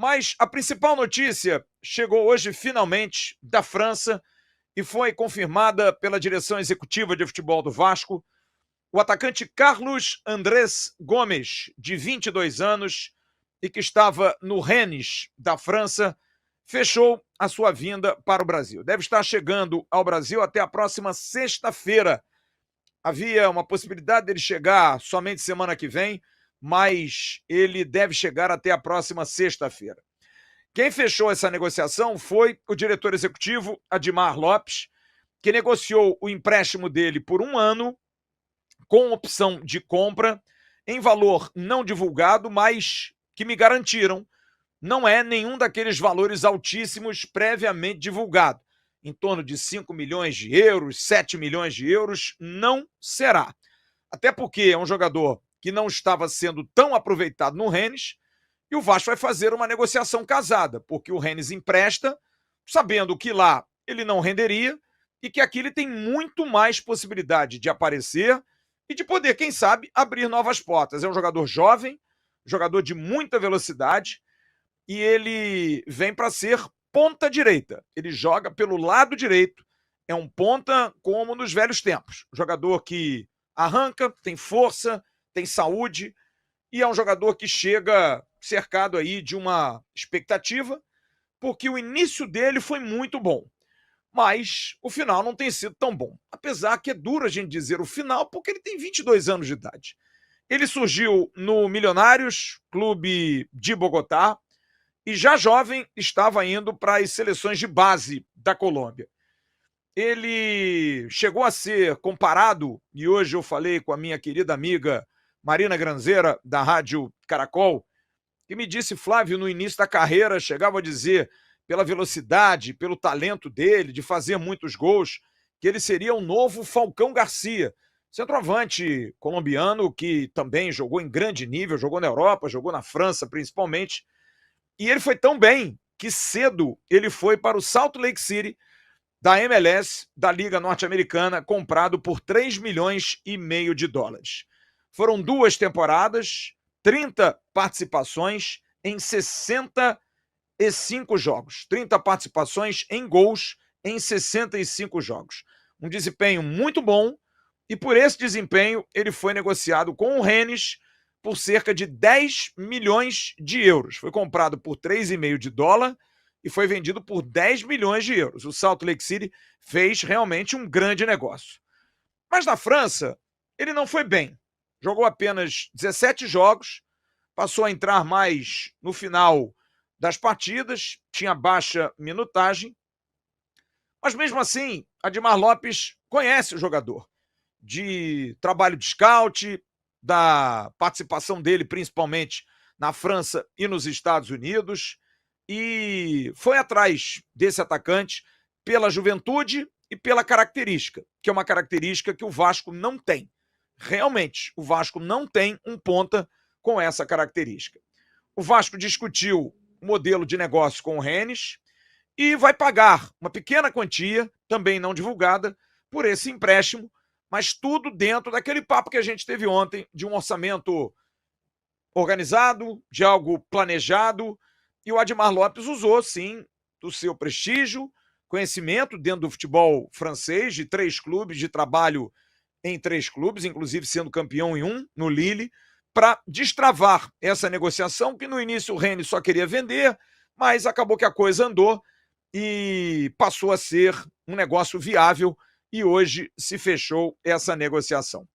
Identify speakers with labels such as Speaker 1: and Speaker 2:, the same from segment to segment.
Speaker 1: Mas a principal notícia chegou hoje, finalmente, da França e foi confirmada pela direção executiva de futebol do Vasco. O atacante Carlos Andrés Gomes, de 22 anos e que estava no Rennes da França, fechou a sua vinda para o Brasil. Deve estar chegando ao Brasil até a próxima sexta-feira. Havia uma possibilidade dele chegar somente semana que vem, mas ele deve chegar até a próxima sexta-feira. Quem fechou essa negociação foi o diretor executivo, Admar Lopes, que negociou o empréstimo dele por 1 ano, com opção de compra, em valor não divulgado, mas que me garantiram não é nenhum daqueles valores altíssimos previamente divulgado. Em torno de 5 milhões de euros, 7 milhões de euros, não será. Até porque é um jogador que não estava sendo tão aproveitado no Rennes, e o Vasco vai fazer uma negociação casada, porque o Rennes empresta, sabendo que lá ele não renderia, e que aqui ele tem muito mais possibilidade de aparecer e de poder, quem sabe, abrir novas portas. É um jogador jovem, jogador de muita velocidade, e ele vem para ser ponta direita. Ele joga pelo lado direito, é um ponta como nos velhos tempos. Um jogador que arranca, tem força, tem saúde, e é um jogador que chega cercado aí de uma expectativa, porque o início dele foi muito bom, mas o final não tem sido tão bom. Apesar que é duro a gente dizer o final, porque ele tem 22 anos de idade. Ele surgiu no Milionários, clube de Bogotá, e já jovem estava indo para as seleções de base da Colômbia. Ele chegou a ser comparado, e hoje eu falei com a minha querida amiga Marina Granzeira, da Rádio Caracol, que me disse, Flávio, no início da carreira, chegava a dizer, pela velocidade, pelo talento dele, de fazer muitos gols, que ele seria o novo Falcão Garcia, centroavante colombiano que também jogou em grande nível, jogou na Europa, jogou na França principalmente, e ele foi tão bem que cedo ele foi para o Salt Lake City, da MLS, da Liga Norte-Americana, comprado por 3 milhões e meio de dólares. Foram 2 temporadas, 30 participações em 65 jogos. 30 participações em gols em 65 jogos. Um desempenho muito bom, e por esse desempenho ele foi negociado com o Rennes por cerca de 10 milhões de euros. Foi comprado por 3,5 de dólar e foi vendido por 10 milhões de euros. O Salt Lake City fez realmente um grande negócio. Mas na França, ele não foi bem. Jogou apenas 17 jogos, passou a entrar mais no final das partidas, tinha baixa minutagem, mas mesmo assim, Admar Lopes conhece o jogador, de trabalho de scout, da participação dele principalmente na França e nos Estados Unidos, e foi atrás desse atacante pela juventude e pela característica, que é uma característica que o Vasco não tem. Realmente, o Vasco não tem um ponta com essa característica. O Vasco discutiu o modelo de negócio com o Rennes e vai pagar uma pequena quantia, também não divulgada, por esse empréstimo, mas tudo dentro daquele papo que a gente teve ontem, de um orçamento organizado, de algo planejado, e o Admar Lopes usou, sim, do seu prestígio, conhecimento dentro do futebol francês, de 3 clubes, de trabalho em 3 clubes, inclusive sendo campeão em um, no Lille, para destravar essa negociação, que no início o Rennes só queria vender, mas acabou que a coisa andou e passou a ser um negócio viável, e hoje se fechou essa negociação.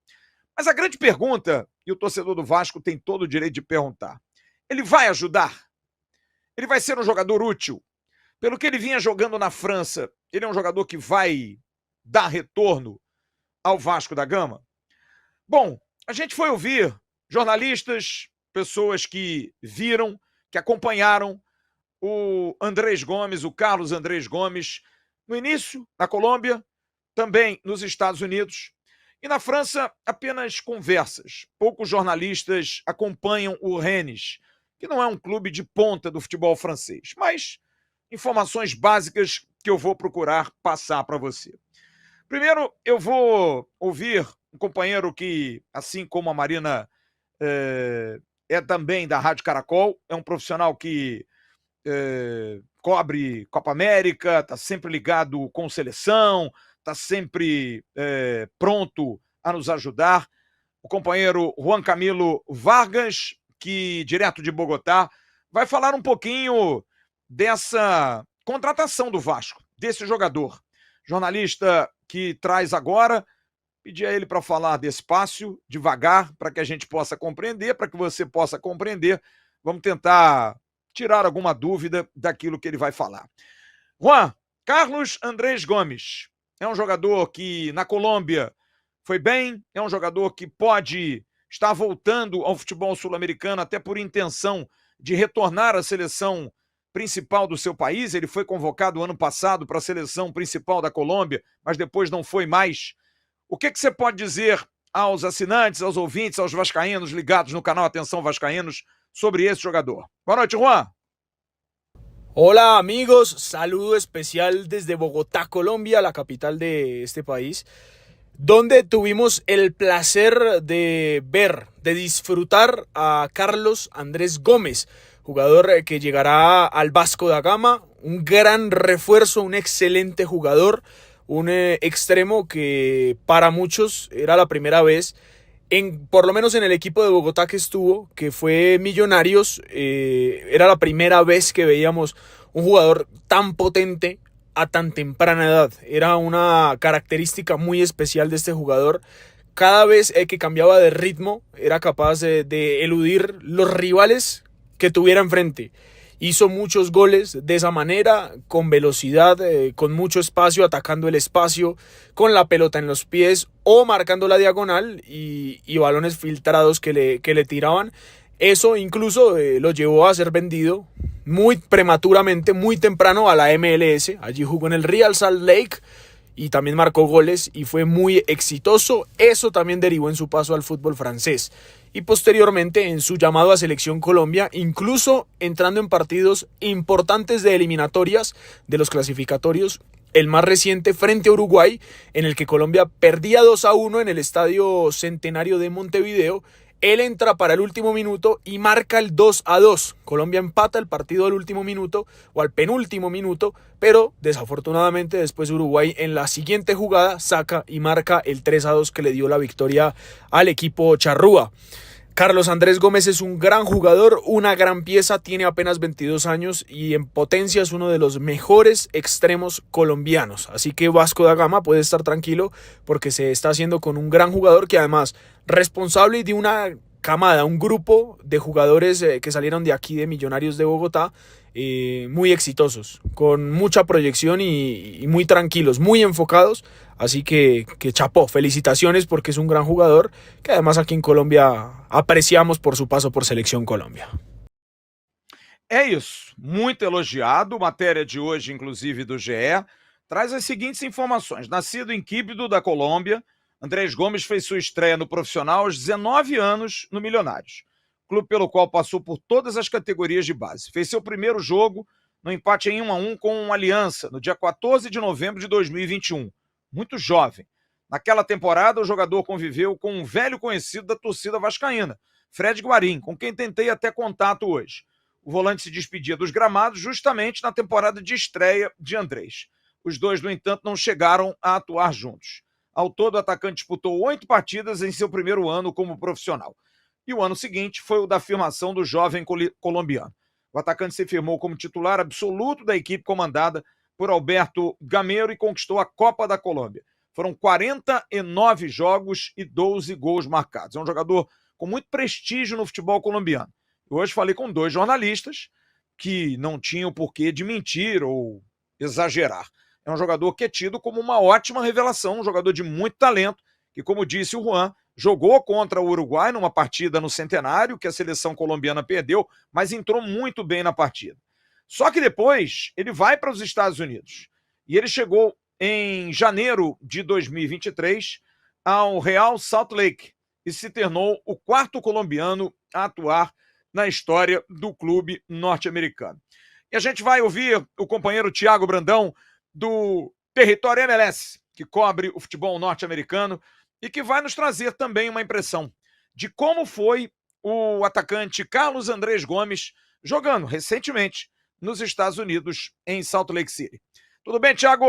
Speaker 1: Mas a grande pergunta, e o torcedor do Vasco tem todo o direito de perguntar, ele vai ajudar? Ele vai ser um jogador útil? Pelo que ele vinha jogando na França, ele é um jogador que vai dar retorno ao Vasco da Gama? Bom, a gente foi ouvir jornalistas, pessoas que viram, que acompanharam o Andrés Gomes, o Carlos Andrés Gomes, no início, na Colômbia, também nos Estados Unidos, e na França, apenas conversas. Poucos jornalistas acompanham o Rennes, que não é um clube de ponta do futebol francês, mas informações básicas que eu vou procurar passar para você. Primeiro, eu vou ouvir um companheiro que, assim como a Marina, é também da Rádio Caracol, é um profissional que cobre Copa América, está sempre ligado com seleção, está sempre pronto a nos ajudar. O companheiro Juan Camilo Vargas, que direto de Bogotá, vai falar um pouquinho dessa contratação do Vasco, desse jogador. Jornalista que traz agora, pedi a ele para falar despacio, devagar, para que a gente possa compreender, para que você possa compreender. Vamos tentar tirar alguma dúvida daquilo que ele vai falar. Juan, Carlos Andrés Gomes é um jogador que na Colômbia foi bem, é um jogador que pode estar voltando ao futebol sul-americano até por intenção de retornar à seleção principal do seu país. Ele foi convocado ano passado para a seleção principal da Colômbia, mas depois não foi mais. O que você pode dizer aos assinantes, aos ouvintes, aos vascaínos ligados no canal Atenção Vascaínos sobre esse jogador? Boa noite, Juan.
Speaker 2: Hola amigos, saludo especial desde Bogotá, Colombia, la capital de este país, donde tuvimos el placer de ver, de disfrutar a Carlos Andrés Gómez, jugador que llegará al Vasco da Gama, un gran refuerzo, un excelente jugador, un extremo que para muchos era la primera vez, por lo menos en el equipo de Bogotá que estuvo, que fue Millonarios, era la primera vez que veíamos un jugador tan potente a tan temprana edad. Era una característica muy especial de este jugador. Cada vez que cambiaba de ritmo, era capaz de eludir los rivales que tuviera enfrente. Hizo muchos goles de esa manera, con velocidad, con mucho espacio, atacando el espacio, con la pelota en los pies o marcando la diagonal y balones filtrados que le tiraban. Eso incluso lo llevó a ser vendido muy prematuramente, muy temprano a la MLS. Allí jugó en el Real Salt Lake y también marcó goles y fue muy exitoso. Eso también derivó en su paso al fútbol francés y posteriormente en su llamado a Selección Colombia, incluso entrando en partidos importantes de eliminatorias de los clasificatorios. El más reciente frente a Uruguay, en el que Colombia perdía 2-1 en el Estadio Centenario de Montevideo. Él entra para el último minuto y marca el 2-2. Colombia empata el partido al último minuto o al penúltimo minuto, pero desafortunadamente después Uruguay en la siguiente jugada saca y marca el 3-2 que le dio la victoria al equipo charrúa. Carlos Andrés Gómez es un gran jugador, una gran pieza, tiene apenas 22 años y en potencia es uno de los mejores extremos colombianos. Así que Vasco da Gama puede estar tranquilo porque se está haciendo con un gran jugador que además responsable de una camada, un grupo de jugadores que salieron de aquí de Millonarios de Bogotá, muy exitosos, con mucha proyección y muy tranquilos, muy enfocados. Así que chapó, felicitaciones porque es un gran jugador que además aquí en Colombia apreciamos por su paso por Selección Colombia.
Speaker 1: É isso, muito elogiado. Matéria de hoje, inclusive do GE, traz as seguintes informações. Nascido em Quibdó, da Colômbia, Andrés Gomes fez sua estreia no profissional aos 19 anos no Milionários, clube pelo qual passou por todas as categorias de base. Fez seu primeiro jogo no empate em 1-1 com o Aliança, no dia 14 de novembro de 2021. Muito jovem. Naquela temporada, o jogador conviveu com um velho conhecido da torcida vascaína, Fred Guarim, com quem tentei até contato hoje. O volante se despedia dos gramados justamente na temporada de estreia de Andrés. Os dois, no entanto, não chegaram a atuar juntos. Ao todo, o atacante disputou 8 partidas em seu primeiro ano como profissional. E o ano seguinte foi o da afirmação do jovem colombiano. O atacante se firmou como titular absoluto da equipe comandada por Alberto Gamero e conquistou a Copa da Colômbia. Foram 49 jogos e 12 gols marcados. É um jogador com muito prestígio no futebol colombiano. Hoje falei com 2 jornalistas que não tinham porquê de mentir ou exagerar. É um jogador que é tido como uma ótima revelação, um jogador de muito talento, que, como disse o Juan, jogou contra o Uruguai numa partida no Centenário, que a seleção colombiana perdeu, mas entrou muito bem na partida. Só que depois ele vai para os Estados Unidos. E ele chegou em janeiro de 2023 ao Real Salt Lake e se tornou o 4º colombiano a atuar na história do clube norte-americano. E a gente vai ouvir o companheiro Thiago Brandão do Território MLS, que cobre o futebol norte-americano e que vai nos trazer também uma impressão de como foi o atacante Carlos Andrés Gomes jogando recentemente nos Estados Unidos, em Salt Lake City. Tudo bem, Thiago?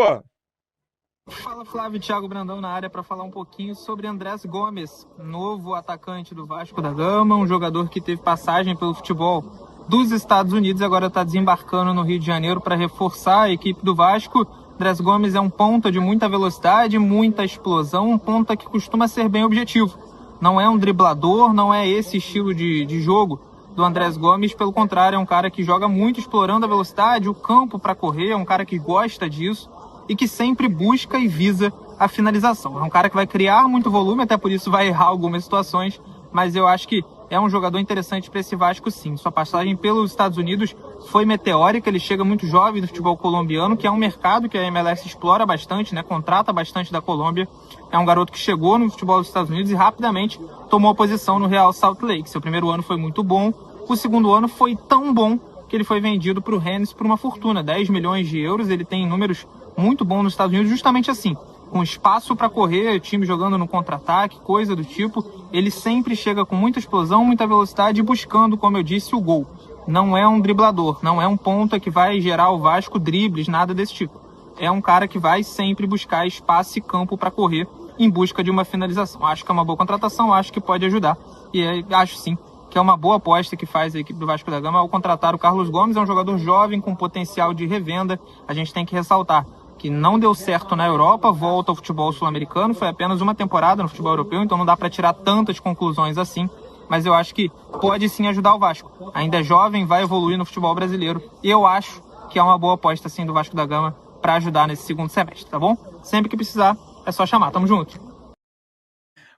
Speaker 3: Fala, Flávio. Thiago Brandão na área para falar um pouquinho sobre Andrés Gomes, novo atacante do Vasco da Gama, um jogador que teve passagem pelo futebol dos Estados Unidos e agora está desembarcando no Rio de Janeiro para reforçar a equipe do Vasco. Andrés Gomes é um ponta de muita velocidade, muita explosão, um ponta que costuma ser bem objetivo. Não é um driblador, não é esse estilo de jogo do Andrés Gomes, pelo contrário, é um cara que joga muito explorando a velocidade, o campo para correr, é um cara que gosta disso e que sempre busca e visa a finalização. É um cara que vai criar muito volume, até por isso vai errar algumas situações, mas eu acho que é um jogador interessante para esse Vasco, sim. Sua passagem pelos Estados Unidos foi meteórica, ele chega muito jovem do futebol colombiano, que é um mercado que a MLS explora bastante, né? Contrata bastante da Colômbia. É um garoto que chegou no futebol dos Estados Unidos e rapidamente tomou posição no Real Salt Lake. Seu primeiro ano foi muito bom, o segundo ano foi tão bom que ele foi vendido para o Rennes por uma fortuna, 10 milhões de euros. Ele tem números muito bons nos Estados Unidos, justamente assim, com espaço para correr, time jogando no contra-ataque, coisa do tipo. Ele sempre chega com muita explosão, muita velocidade, buscando, como eu disse, o gol. Não é um driblador, não é um ponta que vai gerar ao Vasco dribles, nada desse tipo. É um cara que vai sempre buscar espaço e campo para correr em busca de uma finalização. Acho que é uma boa contratação, acho que pode ajudar. E acho sim que é uma boa aposta que faz a equipe do Vasco da Gama ao contratar o Carlos Gomes. É um jogador jovem com potencial de revenda. A gente tem que ressaltar que não deu certo na Europa, volta ao futebol sul-americano, foi apenas uma temporada no futebol europeu, então não dá para tirar tantas conclusões assim, mas eu acho que pode sim ajudar o Vasco. Ainda é jovem, vai evoluir no futebol brasileiro, e eu acho que é uma boa aposta sim do Vasco da Gama para ajudar nesse segundo semestre, tá bom? Sempre que precisar, é só chamar, tamo junto.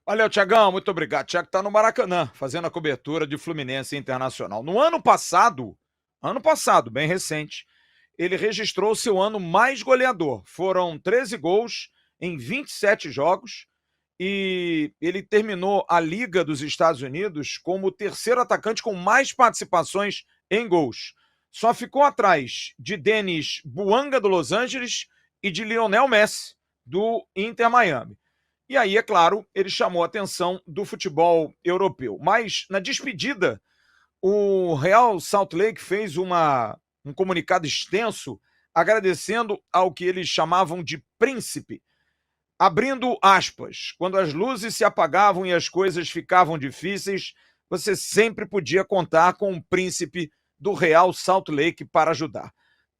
Speaker 1: Valeu, Thiagão, muito obrigado. Thiago tá no Maracanã, fazendo a cobertura de Fluminense Internacional. No ano passado, bem recente, ele registrou seu ano mais goleador. Foram 13 gols em 27 jogos e ele terminou a Liga dos Estados Unidos como o terceiro atacante com mais participações em gols. Só ficou atrás de Denis Buanga, do Los Angeles, e de Lionel Messi, do Inter Miami. E aí, é claro, ele chamou a atenção do futebol europeu. Mas, na despedida, o Real Salt Lake fez um comunicado extenso agradecendo ao que eles chamavam de príncipe, abrindo aspas, quando as luzes se apagavam e as coisas ficavam difíceis, você sempre podia contar com o príncipe do Real Salt Lake para ajudar.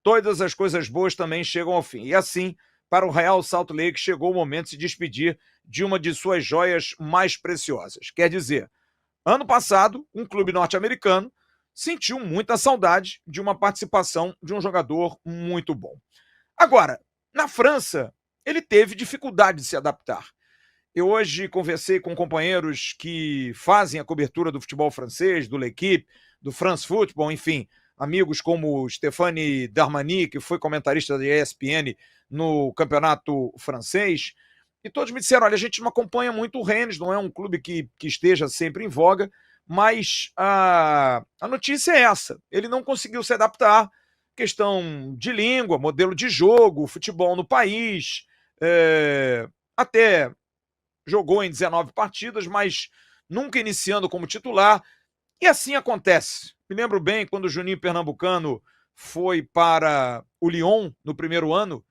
Speaker 1: Todas as coisas boas também chegam ao fim. E assim, para o Real Salt Lake, chegou o momento de se despedir de uma de suas joias mais preciosas. Quer dizer, ano passado, um clube norte-americano sentiu muita saudade de uma participação de um jogador muito bom. Agora, na França, ele teve dificuldade de se adaptar. Eu hoje conversei com companheiros que fazem a cobertura do futebol francês, do L'Équipe, do France Football, enfim, amigos como Stéphane Darmani, que foi comentarista da ESPN no campeonato francês, e todos me disseram, olha, a gente não acompanha muito o Rennes, não é um clube que esteja sempre em voga, mas a notícia é essa, ele não conseguiu se adaptar, questão de língua, modelo de jogo, futebol no país, até jogou em 19 partidas, mas nunca iniciando como titular, e assim acontece. Me lembro bem quando o Juninho Pernambucano foi para o Lyon no primeiro ano,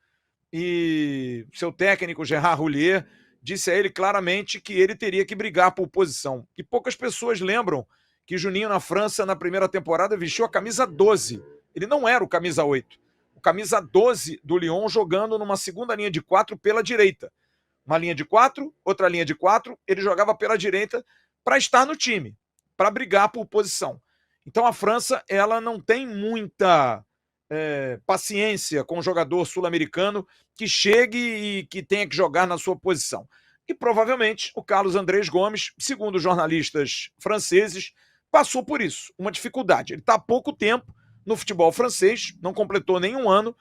Speaker 1: e seu técnico, Gerard Houllier, disse a ele claramente que ele teria que brigar por posição. E poucas pessoas lembram que Juninho, na França, na primeira temporada, vestiu a camisa 12. Ele não era o camisa 8. O camisa 12 do Lyon jogando numa segunda linha de 4 pela direita. Uma linha de 4, outra linha de 4, ele jogava pela direita para estar no time, para brigar por posição. Então a França, ela não tem muita paciência com o jogador sul-americano que chegue e que tenha que jogar na sua posição. E provavelmente o Carlos Andrés Gomes, segundo jornalistas franceses, passou por isso, uma dificuldade. Ele está há pouco tempo no futebol francês, não completou nenhum ano,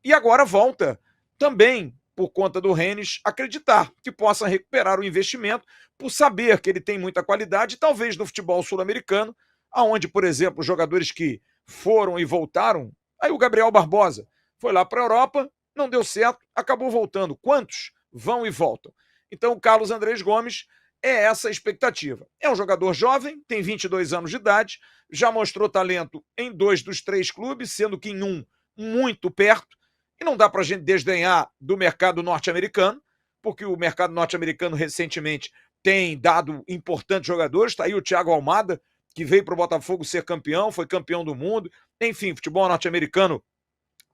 Speaker 1: e agora volta também, por conta do Rennes, acreditar que possa recuperar o investimento, por saber que ele tem muita qualidade, talvez no futebol sul-americano, aonde, por exemplo, jogadores que foram e voltaram, aí o Gabriel Barbosa foi lá para a Europa, não deu certo, acabou voltando. Quantos vão e voltam? Então o Carlos Andrés Gomes é essa a expectativa. É um jogador jovem, tem 22 anos de idade, já mostrou talento em 2 dos 3 clubes, sendo que em um muito perto, e não dá para a gente desdenhar do mercado norte-americano, porque o mercado norte-americano recentemente tem dado importantes jogadores. Está aí o Thiago Almada, que veio para o Botafogo ser campeão, foi campeão do mundo. Enfim, futebol norte-americano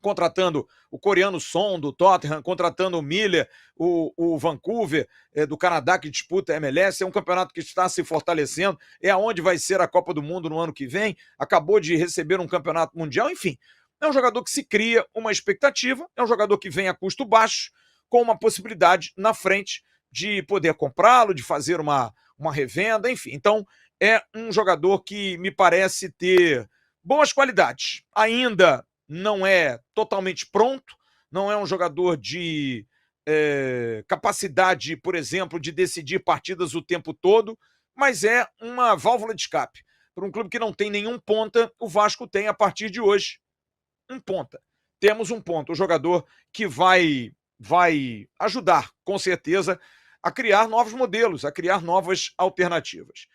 Speaker 1: contratando o coreano Son do Tottenham, contratando o Miller, o Vancouver do Canadá, que disputa a MLS. É um campeonato que está se fortalecendo, é aonde vai ser a Copa do Mundo no ano que vem, acabou de receber um campeonato mundial. Enfim, é um jogador que se cria uma expectativa, é um jogador que vem a custo baixo, com uma possibilidade na frente de poder comprá-lo, de fazer uma revenda, enfim. Então, é um jogador que me parece ter boas qualidades. Ainda não é totalmente pronto, não é um jogador de capacidade, por exemplo, de decidir partidas o tempo todo, mas é uma válvula de escape. Para um clube que não tem nenhum ponta, o Vasco tem, a partir de hoje, um ponta. Temos um ponta, um jogador que vai ajudar, com certeza, a criar novos modelos, a criar novas alternativas.